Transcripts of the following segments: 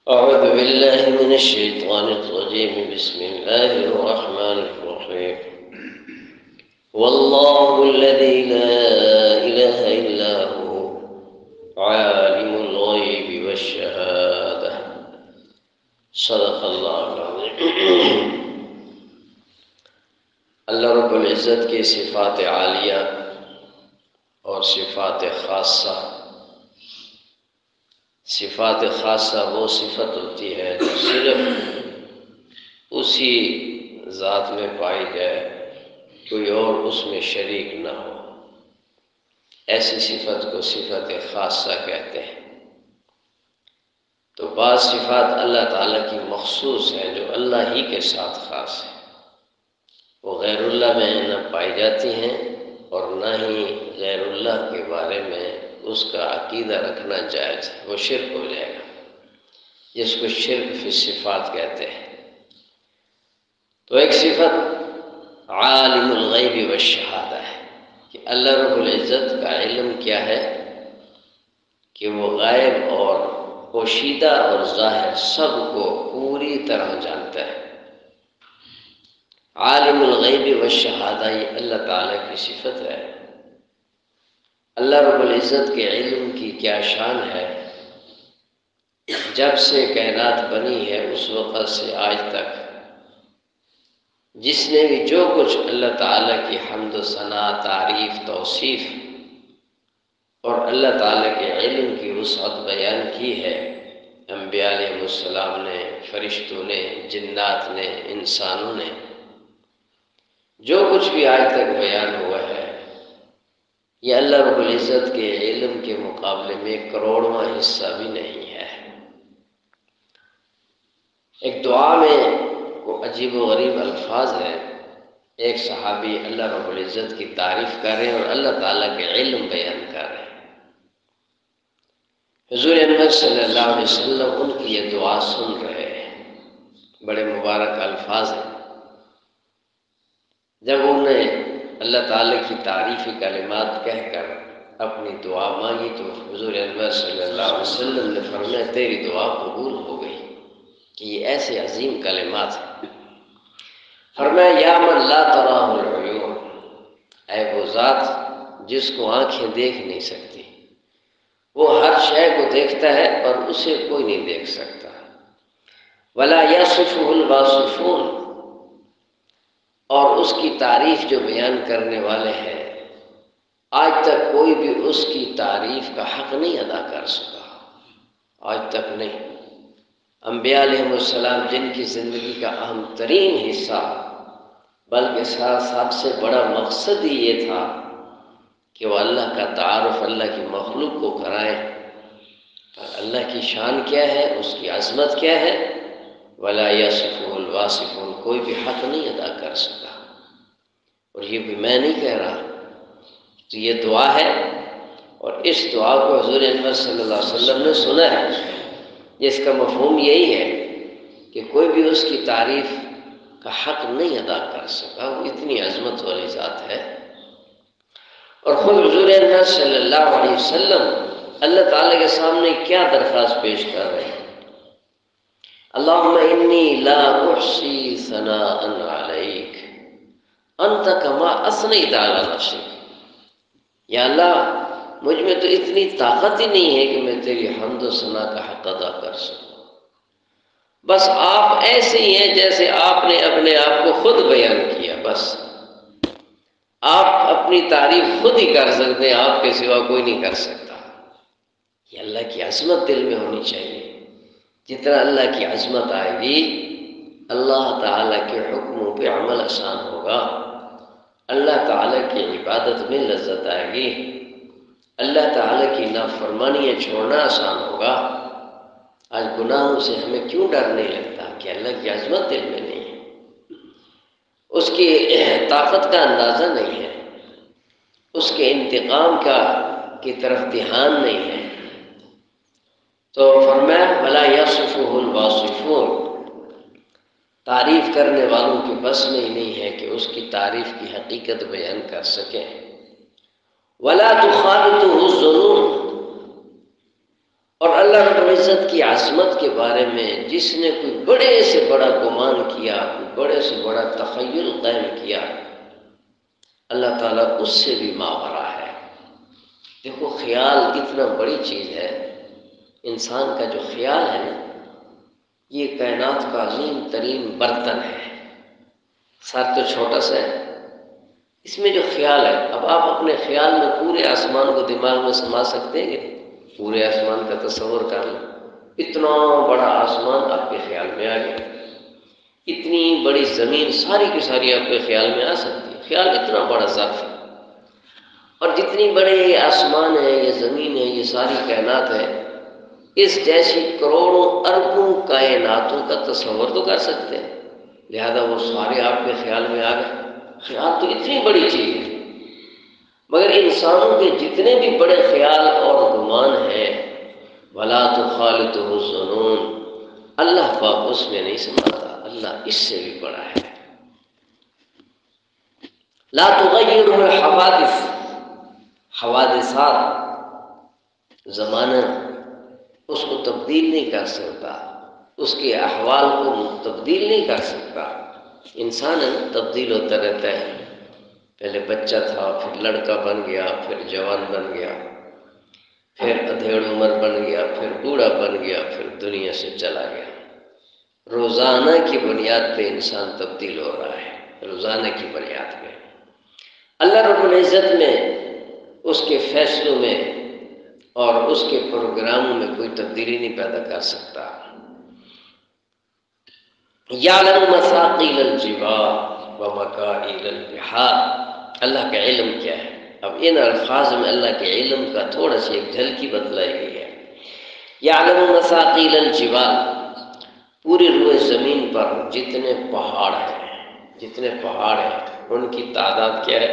أعوذ بالله من الشيطان الرجيم. بسم الله الرحمن الرحيم. والله الذي لا إله إلا هو عالم الغيب والشهادة. صدق اللہ العظیم. اللہ رب العزت کی صفات عالیہ اور صفات خاصہ. صفات خاصہ وہ صفت ہوتی ہے جو صرف اسی ذات میں پائی جائے، کوئی اور اس میں شریک نہ ہو. ایسی صفت کو صفت خاصہ کہتے ہیں. تو بعض صفات اللہ تعالیٰ کی مخصوص ہیں جو اللہ ہی کے ساتھ خاص ہیں، وہ غیر اللہ میں نہ پائی جاتی ہیں اور نہ ہی غیر اللہ کے بارے میں اس کا عقیدہ رکھنا جائز ہے، وہ شرک ہو جائے گا، جس کو شرک فی الصفات کہتے ہیں. تو ایک صفت عالم الغیب والشہادہ ہے کہ اللہ رب العزت کا علم کیا ہے کہ وہ غائب اور پوشیدہ اور ظاہر سب کو پوری طرح جانتا ہے. عالم الغیب والشہادہ یہ اللہ تعالیٰ کی صفت ہے. اللہ رب العزت کے علم کی کیا شان ہے. جب سے کائنات بنی ہے اس وقت سے آج تک جس نے بھی جو کچھ اللہ تعالیٰ کی حمد و ثنا، تعریف، توصیف اور اللہ تعالیٰ کے علم کی وسعت بیان کی ہے، انبیاء علیہ السلام نے، فرشتوں نے، جنات نے، انسانوں نے، جو کچھ بھی آج تک بیان ہوا ہے، یہ اللہ رب العزت کے علم کے مقابلے میں کروڑواں حصہ بھی نہیں ہے. ایک دعا میں وہ عجیب و غریب الفاظ ہیں. ایک صحابی اللہ رب العزت کی تعریف کر رہے ہیں اور اللہ تعالیٰ کے علم بیان کر رہے ہیں. حضور انور صلی اللہ علیہ وسلم ان کی یہ دعا سن رہے ہیں. بڑے مبارک الفاظ ہیں. جب انہیں اللہ تعالیٰ کی تعریفی کلمات کہہ کر اپنی دعا مانگی تو حضور انور صلی اللہ علیہ وسلم نے فرمایا تیری دعا قبول ہو گئی. کہ یہ ایسے عظیم کلمات ہیں. فرمایا یا من لا تراہ العیون، اے وہ ذات جس کو آنکھیں دیکھ نہیں سکتی، وہ ہر شے کو دیکھتا ہے اور اسے کوئی نہیں دیکھ سکتا. ولا یصفہ الواصفون، اور اس کی تعریف جو بیان کرنے والے ہیں آج تک کوئی بھی اس کی تعریف کا حق نہیں ادا کر سکا، آج تک نہیں. انبیاء علیہ السلام جن کی زندگی کا اہم ترین حصہ بلکہ سب سے بڑا مقصد ہی یہ تھا کہ وہ اللہ کا تعارف اللہ کی مخلوق کو کرائیں، اللہ کی شان کیا ہے، اس کی عظمت کیا ہے. ولا یصفہ الواصفون، کوئی بھی حق نہیں ادا کر سکا. اور یہ بھی میں نہیں کہہ رہا، تو یہ دعا ہے اور اس دعا کو حضور انور صلی اللہ علیہ وسلم نے سنا ہے، جس کا مفہوم یہی ہے کہ کوئی بھی اس کی تعریف کا حق نہیں ادا کر سکا. وہ اتنی عظمت والی ذات ہے. اور خود حضور انور صلی اللہ علیہ وسلم اللہ تعالیٰ کے سامنے کیا درخواست پیش کر رہے ہیں. اللہم انی لا احصی ثناء علیک انت کما اثنیت علی نفسک. یا اللہ مجھ میں تو اتنی طاقت ہی نہیں ہے کہ میں تیری حمد و ثنا کا حق ادا کر سکوں. بس آپ ایسے ہی ہیں جیسے آپ نے اپنے آپ کو خود بیان کیا. بس آپ اپنی تعریف خود ہی کر سکتے ہیں، آپ کے سوا کوئی نہیں کر سکتا. یہ اللہ کی عظمت دل میں ہونی چاہیے. جتنا اللہ کی عظمت آئے گی اللہ تعالیٰ کے حکموں پہ عمل آسان ہوگا، اللہ تعالیٰ کی عبادت میں لذت آئے گی، اللہ تعالیٰ کی نافرمانیاں چھوڑنا آسان ہوگا. آج گناہوں سے ہمیں کیوں ڈر نہیں لگتا؟ کہ اللہ کی عظمت دل میں نہیں ہے، اس کی طاقت کا اندازہ نہیں ہے، اس کے انتقام کی طرف دھیان نہیں ہے. تو فرمایا ولا یصفہ الواصفون، تعریف کرنے والوں کے بس میں ہی نہیں ہے کہ اس کی تعریف کی حقیقت بیان کر سکیں. ولا تخالطہ الظنون، اور اللہ اللہ رب العزت کی عظمت کے بارے میں جس نے کوئی بڑے سے بڑا گمان کیا، کوئی بڑے سے بڑا تخیل قائم کیا، اللہ تعالیٰ اس سے بھی ماورا ہے۔ دیکھو خیال کتنا بڑی چیز ہے، انسان کا جو خیال ہے نا، یہ کائنات کا عظیم ترین برتن ہے۔ سر تو چھوٹا سا ہے، اس میں جو خیال ہے، اب آپ اپنے خیال میں پورے آسمان کو دماغ میں سما سکتے ہیں کہ پورے آسمان کا تصور کر لیں، اتنا بڑا آسمان آپ کے خیال میں آ گیا، اتنی بڑی زمین ساری کی ساری آپ کے خیال میں آ سکتی ہے۔ خیال اتنا بڑا ظرف ہے، اور جتنی بڑے یہ آسمان ہے، یہ زمین ہے، یہ ساری کائنات ہے، اس جیسی کروڑوں اربوں کائناتوں کا تصور تو کر سکتے ہیں، لہذا وہ سارے آپ کے خیال میں آ گئے۔ خیال تو اتنی بڑی چیز ہے، مگر انسانوں کے جتنے بھی بڑے خیال اور گمان ہیں، وَلَا تُخَالِطُهُ الظُّنُونُ، اللہ پاک اس میں نہیں سماتا، اللہ اس سے بھی بڑا ہے۔ لا تغیرہ الحوادث، حوادثات، زمانہ اس کو تبدیل نہیں کر سکتا، اس کے احوال کو تبدیل نہیں کر سکتا۔ انسان تبدیل ہوتا رہتا ہے، پہلے بچہ تھا، پھر لڑکا بن گیا، پھر جوان بن گیا، پھر ادھیڑ عمر بن گیا، پھر بوڑھا بن گیا، پھر دنیا سے چلا گیا۔ روزانہ کی بنیاد پہ انسان تبدیل ہو رہا ہے، روزانہ کی بنیاد پہ۔ اللہ رب العزت میں، اس کے فیصلوں میں اور اس کے پروگراموں میں کوئی تبدیلی نہیں پیدا کر سکتا۔ یعلم مثاقیل الجبال ومکائل البحار، اللہ کا علم کیا ہے؟ اب ان الفاظ میں اللہ کے علم کا تھوڑا سی ایک جھلکی بتلائی گئی ہے۔ یعلم مثاقیل الجبال، پوری روئے زمین پر جتنے پہاڑ ہیں ان کی تعداد کیا ہے،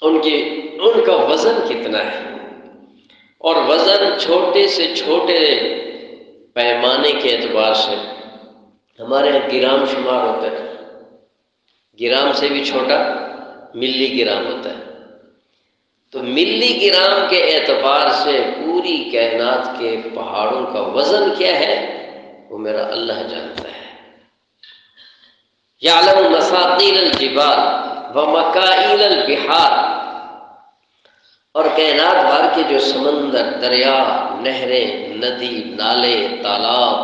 ان کا وزن کتنا ہے، اور وزن چھوٹے سے چھوٹے پیمانے کے اعتبار سے، ہمارے یہاں گرام شمار ہوتا ہے، گرام سے بھی چھوٹا ملی گرام ہوتا ہے، تو ملی گرام کے اعتبار سے پوری کائنات کے پہاڑوں کا وزن کیا ہے، وہ میرا اللہ جانتا ہے۔ یعلم مثاقیل الجبال ومکائل البحار، اور کائنات بھر کے جو سمندر، دریا، نہریں، ندی، نالے، تالاب،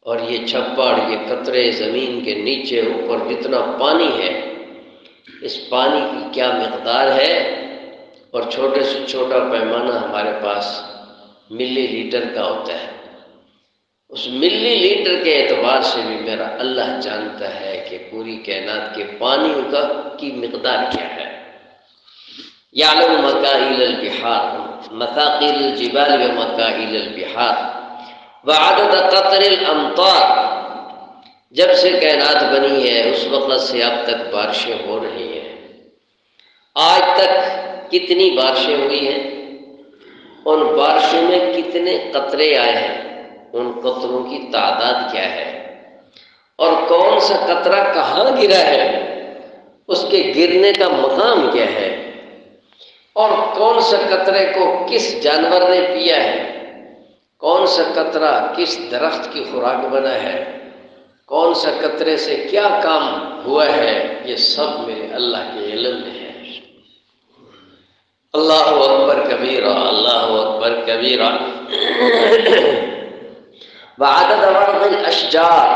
اور یہ چھپڑ، یہ قطرے زمین کے نیچے اوپر جتنا پانی ہے، اس پانی کی کیا مقدار ہے، اور چھوٹے سے چھوٹا پیمانہ ہمارے پاس ملی لیٹر کا ہوتا ہے، اس ملی لیٹر کے اعتبار سے بھی میرا اللہ جانتا ہے کہ پوری کائنات کے پانی کی مقدار کیا ہے۔ یعلم مکائل البحار، مثاقیل الجبال ومکائل البحار، وعدد قطر الامطار، جب سے کائنات بنی ہے اس وقت سے اب تک بارشیں ہو رہی ہیں، آج تک کتنی بارشیں ہوئی ہیں، ان بارشوں میں کتنے قطرے آئے ہیں، ان قطروں کی تعداد کیا ہے، اور کون سا قطرہ کہاں گرا ہے، اس کے گرنے کا مقام کیا ہے، اور کون سا قطرے کو کس جانور نے پیا ہے، کون سا قطرہ کس درخت کی خوراک بنا ہے، کون سا قطرے سے کیا کام ہوا ہے، یہ سب میرے اللہ کے علم میں ہے۔ اللہ اکبر کبیرہ، اللہ اکبر کبیرہ۔ وعدد ورق الاشجار،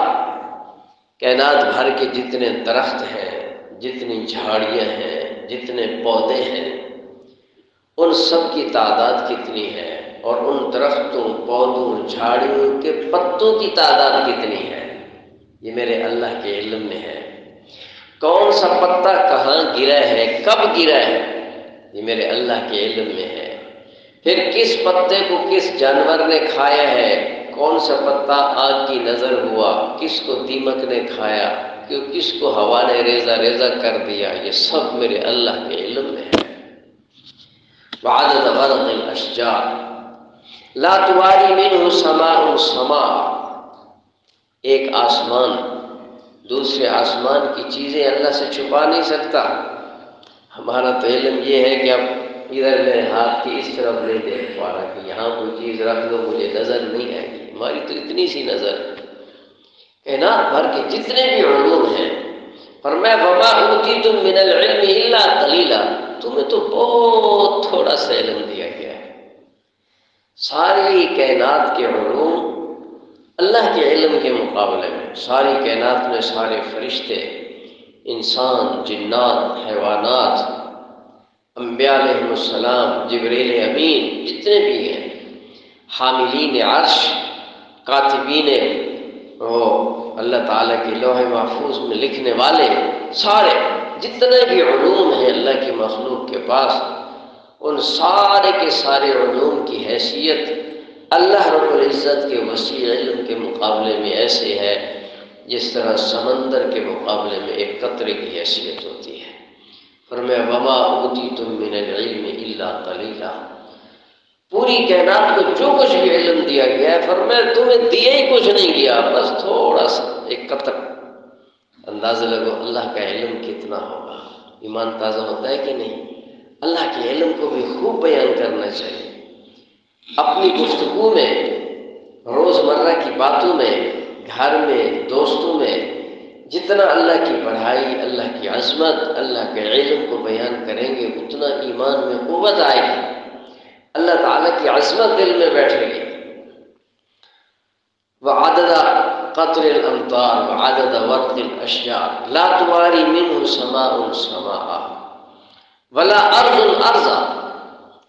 کائنات بھر کے جتنے درخت ہیں، جتنی جھاڑیاں ہیں، جتنے پودے ہیں، ان سب کی تعداد کتنی ہے، اور ان درختوں، پودوں، جھاڑیوں کے پتوں کی تعداد کتنی ہے، یہ میرے اللہ کے علم میں ہے۔ کون سا پتا کہاں گرا ہے، کب گرا ہے، یہ میرے اللہ کے علم میں ہے۔ پھر کس پتے کو کس جانور نے کھایا ہے، کون سا پتا آگ کی نظر ہوا، کس کو دیمک نے کھایا، کس کو ہوا نے ریزہ ریزہ کر دیا، یہ سب میرے اللہ کے علم میں ہے۔ وعدد ورق الاشجار لا تواری منہ سماء سماء، ایک آسمان دوسرے آسمان کی چیزیں اللہ سے چھپا نہیں سکتا۔ ہمارا تو علم یہ ہے کہ اب ادھر میں ہاتھ کی اس طرف نہیں دیکھ پا رہا کہ یہاں کوئی چیز رکھ دو مجھے نظر نہیں آئے گی. ہماری تو اتنی سی نظر ہے. کائنات بھر کے جتنے بھی علوم ہیں، فرمایا وما اوتیتم من العلم الا قلیلا، تمہیں تو بہت تھوڑا سا علم دیا گیا ہے. ساری کائنات کے علوم اللہ کے علم کے مقابلے میں، ساری کائنات میں سارے فرشتے، انسان، جنات، حیوانات، انبیاء علیہ السلام، جبریل امین، جتنے بھی ہیں، حاملین عرش، کاتبین وہ اللہ تعالیٰ کے لوح محفوظ میں لکھنے والے، سارے جتنے بھی علوم ہیں اللہ کی مخلوق کے پاس، ان سارے کے سارے علوم کی حیثیت اللہ رب العزت کے وسیع علم کے مقابلے میں ایسے ہے جس طرح سمندر کے مقابلے میں ایک قطرے کی حیثیت ہوتی ہے. فرمایا وما اوتیتم من العلم الا قلیلا، پوری کائنات کو جو کچھ بھی علم دیا گیا ہے، فرمایا تمہیں دیا ہی کچھ نہیں گیا، بس تھوڑا سا ایک قطر. اندازہ لگو اللہ کا علم کتنا ہوگا. ایمان تازہ ہوتا ہے کہ نہیں؟ اللہ کے علم کو بھی خوب بیان کرنا چاہیے. اپنی گفتگو میں، روزمرہ کی باتوں میں، گھر میں، دوستوں میں جتنا اللہ کی بڑائی، اللہ کی عظمت، اللہ کے علم کو بیان کریں گے اتنا ایمان میں قوت آئے گی، اللہ تعالیٰ کی عظمت دل میں بیٹھے گی. وعدد قطر الامطار وعدد ورق الاشجار لا تواری منہ سماء سماء ولا ارض ارضا.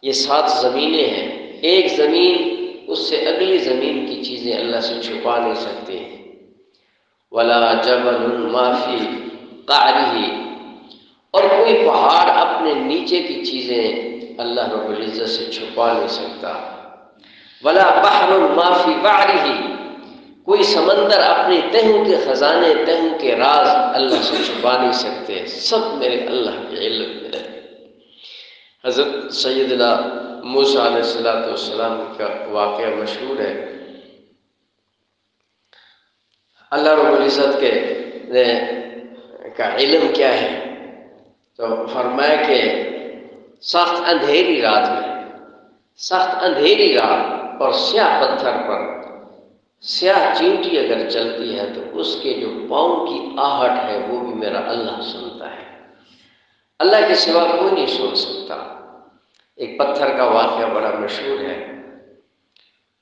یہ 7 زمینیں ہیں، ایک زمین اس سے اگلی زمین کی چیزیں اللہ سے چھپا نہیں سکتے. ولا جبل ما فی قعرہ، اور کوئی پہاڑ اپنے نیچے کی چیزیں اللہ رب العزت سے چھپا نہیں سکتا. ولا بحر ما فی بحرہ، کوئی سمندر اپنی تہوں کے خزانے، تہوں کے راز اللہ سے چھپا نہیں سکتے. سب میرے اللہ کے علم میں ہے. حضرت سیدنا موسیٰ علیہ السلام کا واقعہ مشہور ہے. اللہ رب العزت کا علم کیا ہے؟ تو فرمایا کہ سخت اندھیری رات میں، سخت اندھیری رات اور سیاہ پتھر پر سیاہ چینٹی اگر چلتی ہے تو اس کے جو پاؤں کی آہٹ ہے وہ بھی میرا اللہ سنتا ہے. اللہ کے سوا کوئی نہیں سن سکتا. ایک پتھر کا واقعہ بڑا مشہور ہے.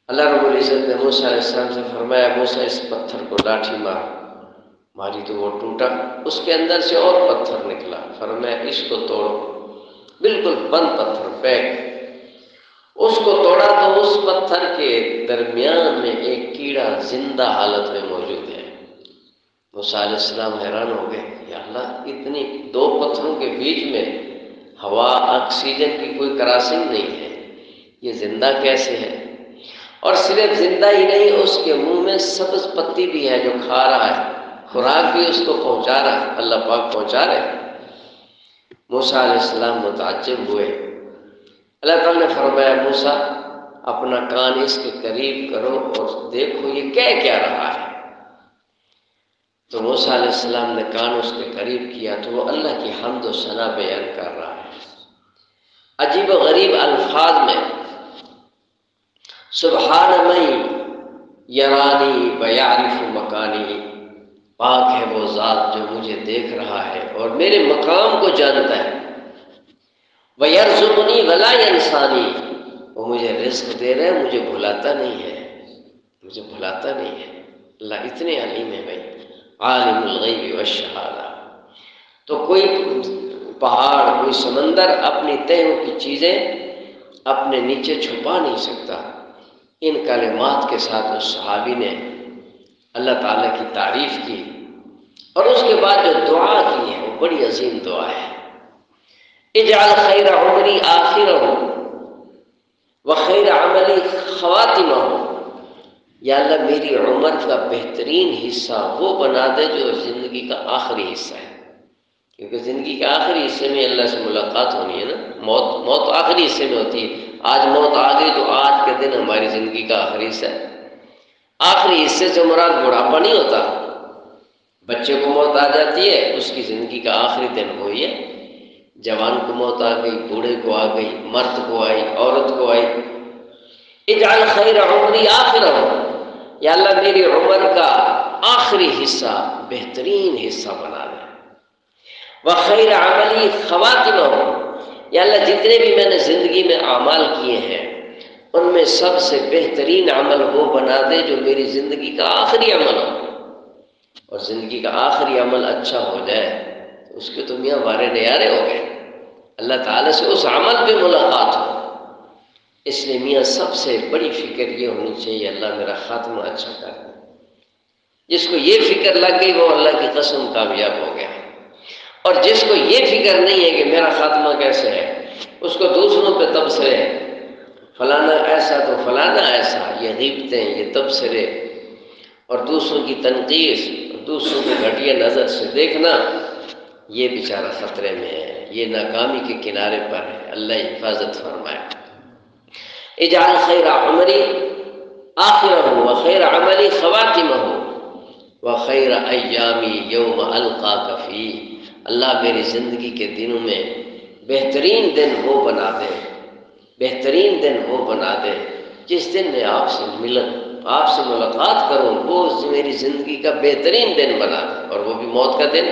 اللہ رب العزت نے موسیٰ علیہ السلام سے فرمایا موسیٰ اس پتھر کو لاٹھی ماری تو وہ ٹوٹا، اس کے اندر سے اور پتھر نکلا. فرمایا اس کو توڑو، بالکل بند پتھر پیک. اس کو توڑا تو اس پتھر کے درمیان میں ایک کیڑا زندہ حالت میں موجود ہے. موسیٰ علیہ السلام حیران ہو گئے، یا اللہ اتنی 2 پتھروں کے بیچ میں ہوا آکسیجن کی کوئی کراسنگ نہیں ہے، یہ زندہ کیسے ہے؟ اور صرف زندہ ہی نہیں، اس کے منہ میں سبز پتی بھی ہے جو کھا رہا ہے، خوراک بھی اس کو پہنچا رہا ہے، اللہ پاک پہنچا رہے. موسیٰ علیہ السلام متعجب ہوئے. اللہ تعالیٰ نے فرمایا موسیٰ اپنا کان اس کے قریب کرو اور دیکھو یہ کہہ کیا رہا ہے. تو موسیٰ علیہ السلام نے کان اس کے قریب کیا تو وہ اللہ کی حمد و ثنا بیان کر رہا ہے. عجیب و غریب الفاظ میں سبحان من یرانی ویعرف مکانی، پاک ہے وہ ذات جو مجھے دیکھ رہا ہے اور میرے مقام کو جانتا ہے. وَيَرْزُقُنِي وَلَا يَنْسَانِي، وہ مجھے رزق دے رہے ہیں، مجھے بھلاتا نہیں ہے، مجھے بھلاتا نہیں ہے. اللہ اتنے علیم ہے بھائی، عالم الغیب والشہادہ. تو کوئی پہاڑ، کوئی سمندر اپنی تہوں کی چیزیں اپنے نیچے چھپا نہیں سکتا. ان کلمات کے ساتھ اس صحابی نے اللہ تعالیٰ کی تعریف کی اور اس کے بعد جو دعا کی ہے وہ بڑی عظیم دعا ہے. اجعل خیر عمری آخرہ وخیر عملی خواتمہ، یا اللہ میری عمر کا بہترین حصہ وہ بنا دے جو زندگی کا آخری حصہ ہے. کیونکہ زندگی کے آخری حصے میں اللہ سے ملاقات ہونی ہے نا. موت آخری حصے میں ہوتی ہے. آج موت آ گئی تو آج کے دن ہماری زندگی کا آخری حصہ ہے. آخری حصے سے مراد بڑھاپا نہیں ہوتا. بچے کو موت آ جاتی ہے، اس کی زندگی کا آخری دن وہی ہے. جوان کو موت آ گئی، بوڑھے کو آ گئی، مرد کو آئی، عورت کو آئی۔ اجعل خیر عمری آخرہ، یا اللہ میری عمر کا آخری حصہ بہترین حصہ بنا دے۔ وخیر عملی خواتمہ، یا اللہ جتنے بھی میں نے زندگی میں اعمال کیے ہیں ان میں سب سے بہترین عمل وہ بنا دے جو میری زندگی کا آخری عمل ہو، اور زندگی کا آخری عمل اچھا ہو جائے تو اس کے تو میاں بارے نیارے ہو گئے، اللہ تعالیٰ سے اس عمل پہ ملاقات ہو۔ اس لیے میاں سب سے بڑی فکر یہ ہونی چاہیے اللہ میرا خاتمہ اچھا کر دے۔ جس کو یہ فکر لگ گئی وہ اللہ کی قسم کامیاب ہو گیا، اور جس کو یہ فکر نہیں ہے کہ میرا خاتمہ کیسے ہے، اس کو دوسروں پہ تبصرے، فلانا ایسا تو فلانا ایسا، یہ غیبتیں، یہ تبصرے اور دوسروں کی تنقیص، دوسروں کو گھٹیا نظر سے دیکھنا، یہ بیچارہ خطرے میں ہے، یہ ناکامی کے کنارے پر ہے۔ اللہ حفاظت فرمائے۔ اجعل خیر عمری آخرہ وخیر عملی خواتمہ وخیر ایامی یوم القاک فیہ، اللہ میری زندگی کے دنوں میں بہترین دن وہ بنا دے، بہترین دن وہ بنا دے جس دن میں آپ سے ملوں، آپ سے ملاقات کروں، وہ میری زندگی کا بہترین دن بنا دے، اور وہ بھی موت کا دن،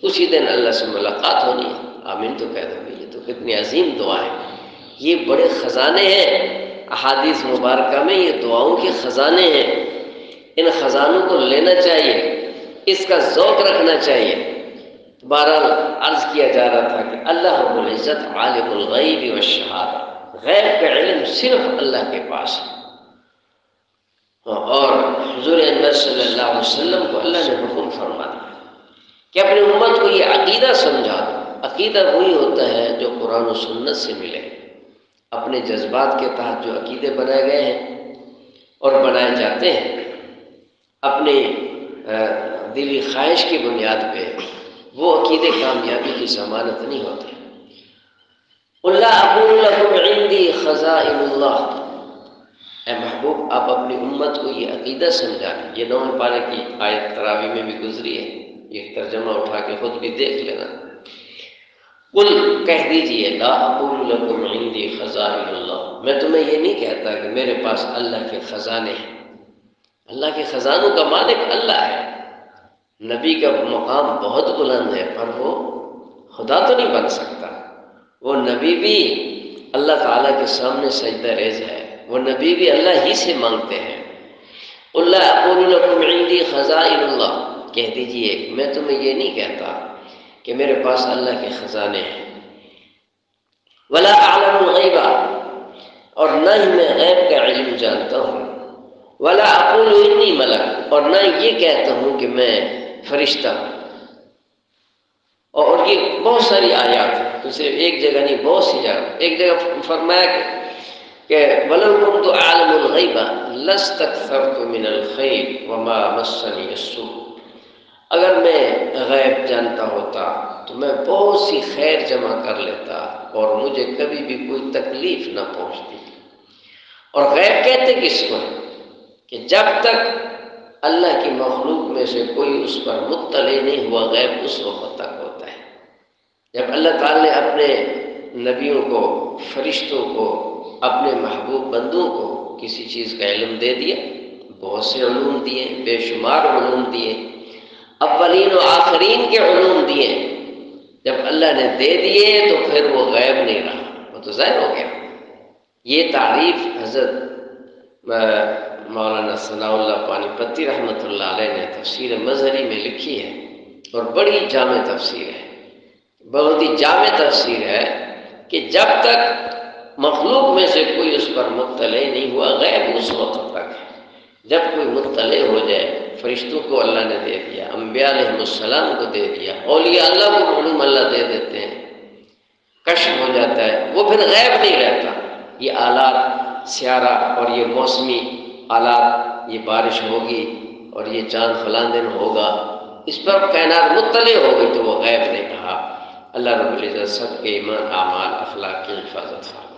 اسی دن اللہ سے ملاقات ہونی ہے۔ آمین تو کہہ دو، یہ تو کتنی عظیم دعا ہے، یہ بڑے خزانے ہیں احادیث مبارکہ میں، یہ دعاؤں کے خزانے ہیں، ان خزانوں کو لینا چاہیے، اس کا ذوق رکھنا چاہیے۔ بہرحال عرض کیا جا رہا تھا کہ اللہ رب العزت عالم الغیب والشہادہ، غیب کا علم صرف اللہ کے پاس ہے، اور حضور انور صلی اللہ علیہ وسلم کو اللہ نے حکم فرما دیا کہ اپنی امت کو یہ عقیدہ سمجھا دو۔ عقیدہ وہی ہوتا ہے جو قرآن و سنت سے ملے، اپنے جذبات کے تحت جو عقیدے بنائے گئے ہیں اور بنائے جاتے ہیں اپنے دلی خواہش کی بنیاد پہ، وہ عقیدے کامیابی کی ضمانت نہیں ہوتے۔ اللہ اقول لکم عندی خزائن اللہ، اے محبوب آپ اپنی امت کو یہ عقیدہ سمجھا دیں۔ یہ 9 پارے کی آیت تراویح میں بھی گزری ہے، یہ ترجمہ اٹھا کے خود بھی دیکھ لینا۔ قل کہہ دیجئے، لا اقول لکم عندی خزائن اللہ، میں تمہیں یہ نہیں کہتا کہ میرے پاس اللہ کے خزانے ہیں۔ اللہ کے خزانوں کا مالک اللہ ہے۔ نبی کا مقام بہت بلند ہے، پر وہ خدا تو نہیں بن سکتا، وہ نبی بھی اللہ تعالیٰ کے سامنے سجدہ ریز ہے، وہ نبی بھی اللہ ہی سے مانگتے ہیں۔ اللہ اقول لکم عندی خزائن اللہ، کہہ دیجئے میں تمہیں یہ نہیں کہتا کہ میرے پاس اللہ کے خزانے ہیں۔ ولا اعلم الغیب، اور نہ ہی میں غیب کا علم جانتا ہوں۔ ولا اقول انی ملک، اور نہ یہ کہتا ہوں کہ میں فرشتہ ہوں۔ اور یہ بہت ساری آیات ہیں، تو صرف ایک جگہ نہیں، بہت سی جگہ۔ ایک جگہ فرمایا کہ وَلَوْ كُنْتُ أَعْلَمُ الْغَيْبَ لَاسْتَكْثَرْتُ مِنَ الْخَيْرِ وَمَا مَسَّنِيَ السُّوءُ، اگر میں غیب جانتا ہوتا تو میں بہت سی خیر جمع کر لیتا اور مجھے کبھی بھی کوئی تکلیف نہ پہنچتی۔ اور غیب کہتے کس کو ہے کہ جب تک اللہ کی مخلوق میں سے کوئی اس پر مطلع نہیں ہوا، غیب اس وقت تک ہوتا ہے جب اللہ تعالیٰ نے اپنے نبیوں کو، فرشتوں کو، اپنے محبوب بندوں کو کسی چیز کا علم دے دیا۔ بہت سے علوم دیے، بے شمار علوم دیے، اولین و آخرین کے علوم دیے، جب اللہ نے دے دیے تو پھر وہ غیب نہیں رہا، وہ تو ظاہر ہو گیا۔ یہ تعریف حضرت مولانا ثناء اللہ پانی پتی رحمۃ اللہ علیہ نے تفسیر مظہری میں لکھی ہے، اور بڑی جامع تفسیر ہے، بہت ہی جامع تفسیر ہے کہ جب تک مخلوق میں سے کوئی اس پر مطلع نہیں ہوا، غیب اس وقت تک ہے۔ جب کوئی مطلع ہو جائے، فرشتوں کو اللہ نے دے دیا، انبیاء علیہ السلام کو دے دیا، اولیاء اللہ کو علوم اللہ دے دیتے ہیں، کشف ہو جاتا ہے، وہ پھر غیب نہیں رہتا۔ یہ آلات سیارہ اور یہ موسمی آلات، یہ بارش ہوگی اور یہ چاند فلاں دن ہوگا، اس پر کائنات مطلع ہو گئی تو وہ غیب نہیں رہا۔ اللہ رب العزت سب کے ایمان، اعمال، اخلاق کی حفاظت فرمائے۔